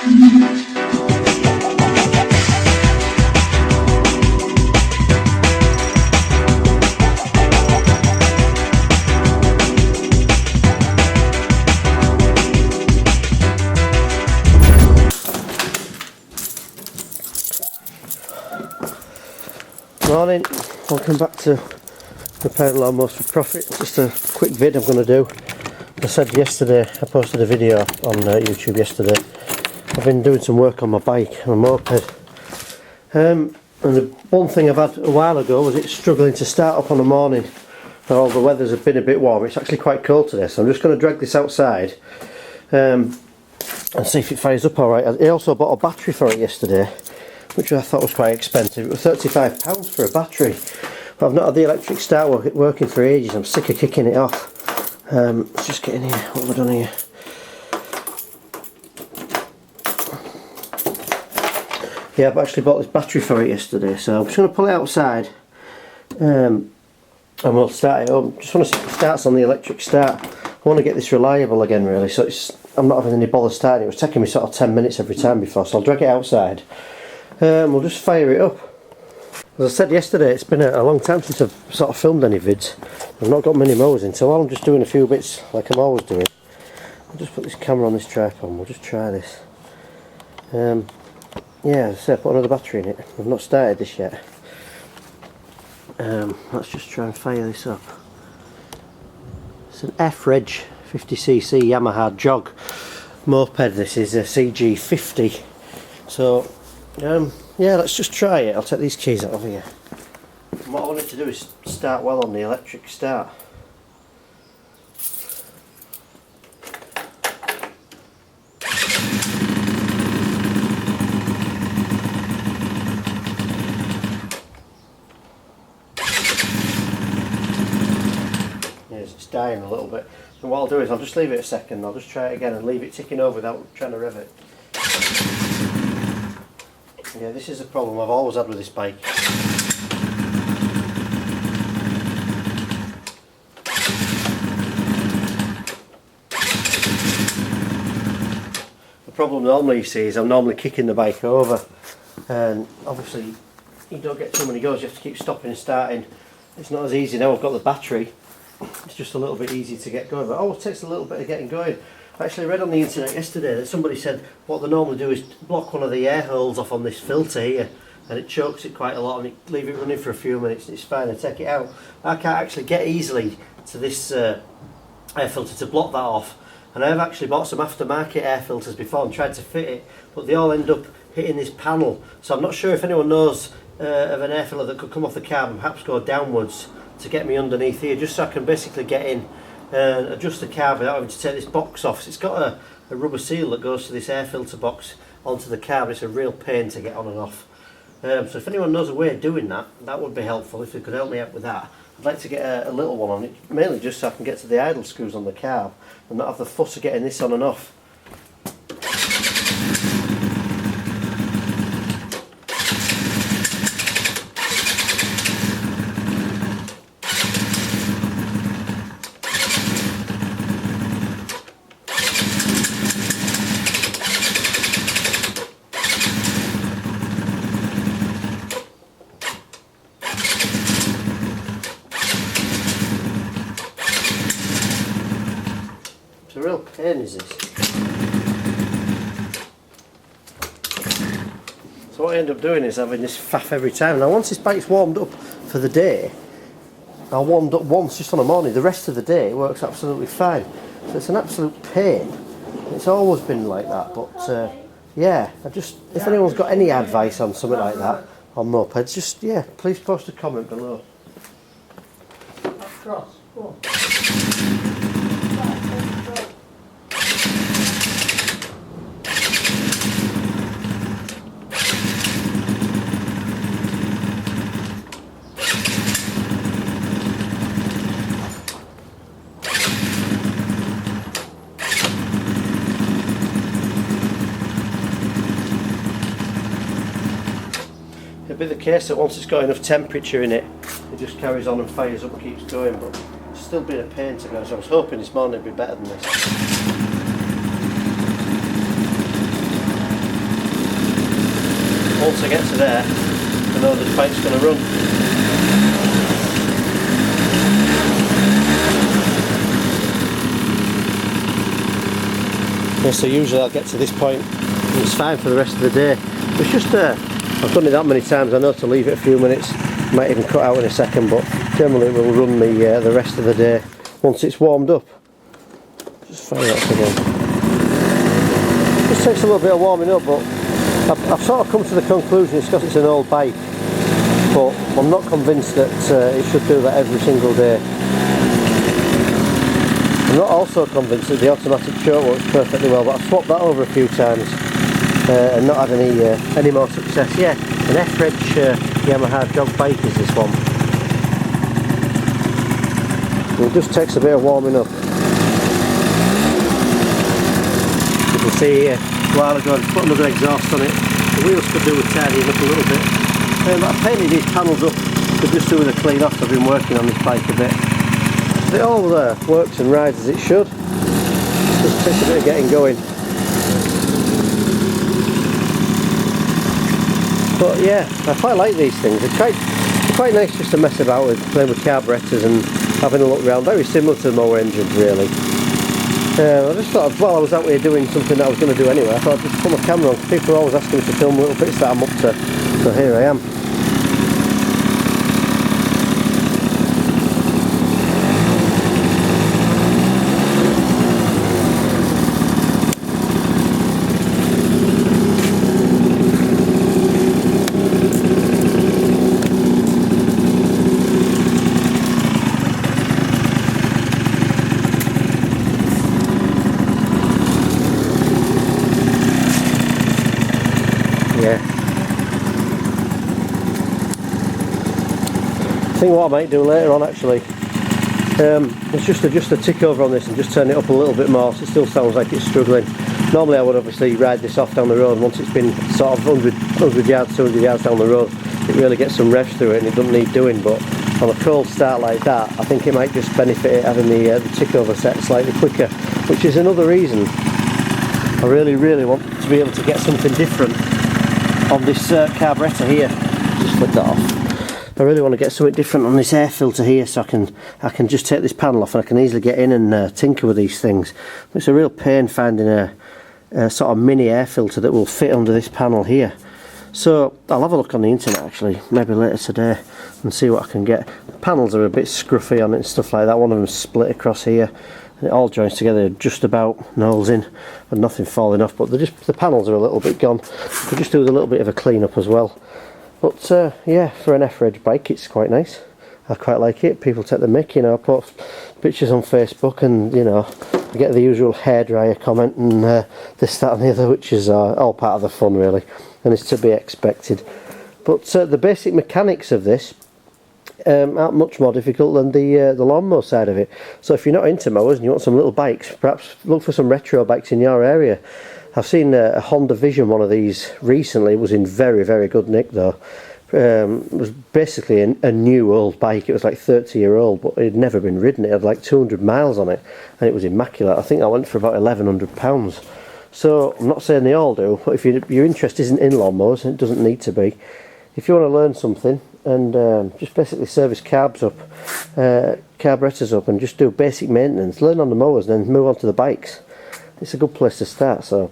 Morning, welcome back to Repairing Lawnmowers for Profit. Just a quick vid I'm going to do. I said yesterday, I posted a video on YouTube yesterday. I've been doing some work on my bike, my moped. And the one thing I've had a while ago was it's struggling to start up on the morning. All the weather's have been a bit warm. It's actually quite cold today, so I'm just going to drag this outside and see if it fires up alright. I also bought a battery for it yesterday, which I thought was quite expensive. It was £35 for a battery, but I've not had the electric start working for ages. I'm sick of kicking it off. Let's just get in here. What have I done here? Yeah, I've actually bought this battery for it yesterday, so I'm just going to pull it outside and we'll start it up. Just want to see if it starts on the electric start. I want to get this reliable again really, so I'm not having any bother starting. It was taking me sort of 10 minutes every time before, so I'll drag it outside. We'll just fire it up. As I said yesterday, it's been a long time since I've sort of filmed any vids. I've not got many mowers in, so while I'm just doing a few bits like I'm always doing, I'll just put this camera on this tripod and we'll just try this. Yeah, as I said, put another battery in it. I've not started this yet. Let's just try and fire this up. It's an F-Reg 50cc Yamaha Jog moped. This is a CG50. So yeah, let's just try it. I'll take these keys out of here. And what I wanted to do is start well on the electric start. Yes, it's dying a little bit. And what I'll do is I'll just leave it a second. I'll just try it again and leave it ticking over without trying to rev it. Yeah, this is a problem I've always had with this bike. The problem normally you see is I'm normally kicking the bike over, and obviously you don't get too many goes, you have to keep stopping and starting. It's not as easy now I've got the battery. It's just a little bit easy to get going, but it always takes a little bit of getting going. I actually read on the internet yesterday that somebody said what they normally do is block one of the air holes off on this filter here, and it chokes it quite a lot, and leave it running for a few minutes and it's fine, and take it out. I can't actually get easily to this air filter to block that off, and I've actually bought some aftermarket air filters before and tried to fit it, but they all end up hitting this panel. So I'm not sure if anyone knows of an air filter that could come off the carb and perhaps go downwards to get me underneath here, just so I can basically get in and adjust the carb without having to take this box off. So it's got a rubber seal that goes to this air filter box onto the carb. It's a real pain to get on and off. So if anyone knows a way of doing that, that would be helpful if they could help me out with that. I'd like to get a little one on it, mainly just so I can get to the idle screws on the carb and not have the fuss of getting this on and off. It's a real pain, is this? So what I end up doing is having this faff every time. Now once this bike's warmed up for the day, I warmed up once just on the morning, the rest of the day it works absolutely fine. So it's an absolute pain. It's always been like that, but yeah, if anyone's got any advice on something like that, on mopeds, just, yeah, please post a comment below. Cross, go on. It'll be the case that once it's got enough temperature in it, it just carries on and fires up and keeps going, but it's still been a pain to go, so I was hoping this morning it'd be better than this. once I get to there, I know the bike's going to run. Yeah, so usually I'll get to this point and it's fine for the rest of the day. It's just, I've done it that many times, I know to leave it a few minutes, might even cut out in a second, but generally it will run me the rest of the day once it's warmed up. Just fire that up again. Just takes a little bit of warming up, but I've sort of come to the conclusion it's because it's an old bike, but I'm not convinced that it should do that every single day. I'm not also convinced that the automatic choke works perfectly well, but I've swapped that over a few times and not had any more success. Yeah, an F-Reg Yamaha Jog bike is this one. And it just takes a bit of warming up. You can see here, a while ago I put another exhaust on it. The wheels could do with tidying up a little bit. But I painted these panels up to just do with a clean off. I've been working on this bike a bit. It all works and rides as it should. Just takes a bit of getting going. But yeah, I quite like these things. They're quite nice just to mess about with, playing with carburettors and having a look around. Very similar to the Mower engines, really. I just thought, while I was out here doing something that I was going to do anyway, I thought I'd just put my camera on. People are always asking me to film little bits that I'm up to, so here I am. Yeah. I think what I might do later on actually is just adjust the tick over on this and just turn it up a little bit more so it still sounds like it's struggling. Normally I would obviously ride this off down the road once it's been sort of 100 yards, 200 yards down the road. It really gets some revs through it and it doesn't need doing, but on a cold start like that I think it might just benefit it having the tick over set slightly quicker, which is another reason I really want to be able to get something different on this carburettor here. Just flip that off. I really want to get something different on this air filter here, so I can just take this panel off and I can easily get in and tinker with these things. It's a real pain finding a sort of mini air filter that will fit under this panel here. So I'll have a look on the internet actually, maybe later today, and see what I can get. The panels are a bit scruffy on it and stuff like that. One of them's split across here. And it all joins together just about, no holes in and nothing falling off, but the panels are a little bit gone. Could just do with a little bit of a clean up as well. But yeah, for an F-Reg bike it's quite nice. I quite like it. People take the mick, you know, I put pictures on Facebook and, you know, I get the usual hairdryer comment and this, that and the other, which is all part of the fun really, and it's to be expected. But the basic mechanics of this aren't much more difficult than the lawnmower side of it. So if you're not into mowers and you want some little bikes, perhaps look for some retro bikes in your area. I've seen a Honda Vision, one of these recently. It was in very good nick though. It was basically a new old bike. It was like 30-year-old, but it had never been ridden. It had like 200 miles on it and it was immaculate. I think that went for about £1,100. So I'm not saying they all do, but if your interest isn't in lawnmowers, and it doesn't need to be, if you want to learn something and just basically service carburetors up and just do basic maintenance, learn on the mowers, then move on to the bikes. It's a good place to start. So